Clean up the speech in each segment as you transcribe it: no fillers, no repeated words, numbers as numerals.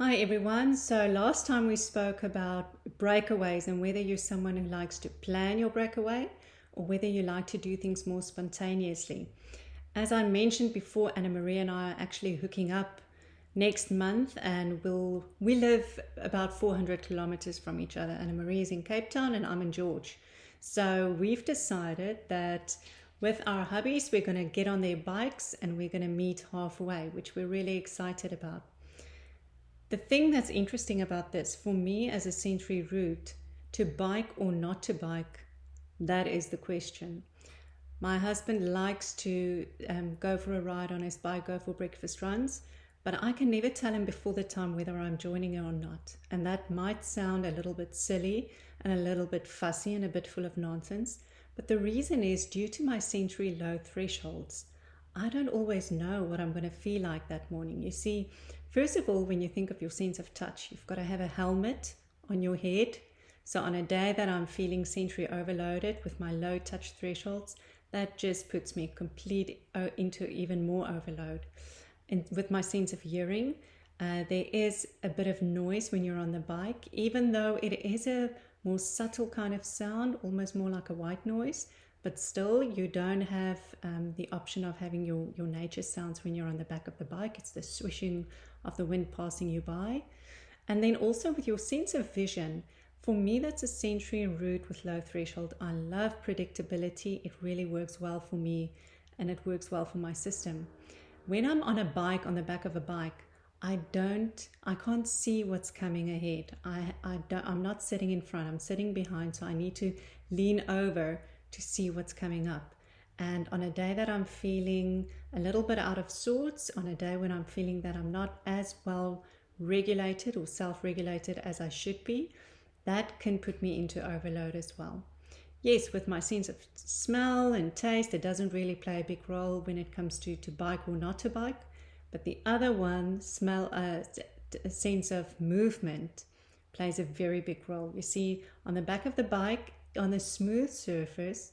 Hi everyone. So last time we spoke about breakaways and whether you're someone who likes to plan your breakaway or whether you like to do things more spontaneously. As I mentioned before, Anna Maria and I are actually hooking up next month, and we live about 400 kilometers from each other. Anna Maria is in Cape Town and I'm in George. So we've decided that with our hubbies, we're going to get on their bikes and we're going to meet halfway, which we're really excited about. The thing that's interesting about this, for me as a sensory route, to bike or not to bike, that is the question. My husband likes to go for a ride on his bike, go for breakfast runs, but I can never tell him before the time whether I'm joining him or not. And that might sound a little bit silly and a little bit fussy and a bit full of nonsense. But the reason is due to my sensory low thresholds. I don't always know what I'm going to feel like that morning. You see, first of all, when you think of your sense of touch, you've got to have a helmet on your head. So on a day that I'm feeling sensory overloaded with my low touch thresholds, that just puts me into even more overload. And with my sense of hearing, there is a bit of noise when you're on the bike, even though it is a more subtle kind of sound, almost more like a white noise. But still, you don't have the option of having your nature sounds when you're on the back of the bike. It's the swishing of the wind passing you by. And then also with your sense of vision, for me, that's a sensory route with low threshold. I love predictability. It really works well for me and it works well for my system. When I'm on a bike, on the back of a bike, I can't see what's coming ahead. I'm not sitting in front, I'm sitting behind. So I need to lean over to see what's coming up. And on a day that I'm feeling a little bit out of sorts, on a day when I'm feeling that I'm not as well regulated or self-regulated as I should be, that can put me into overload as well. Yes, with my sense of smell and taste, it doesn't really play a big role when it comes to bike or not to bike. But the other one, a sense of movement, plays a very big role. You see, on the back of the bike, on a smooth surface,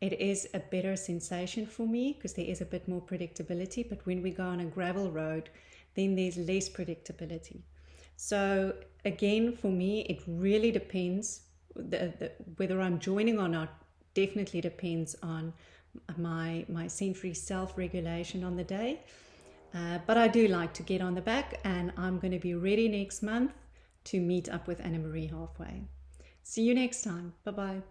it is a better sensation for me because there is a bit more predictability. But when we go on a gravel road, then there's less predictability. So again, for me, it really depends. Whether I'm joining or not definitely depends on my sensory self-regulation on the day. But I do like to get on the back, and I'm going to be ready next month to meet up with Anna Marie halfway. See you next time. Bye-bye.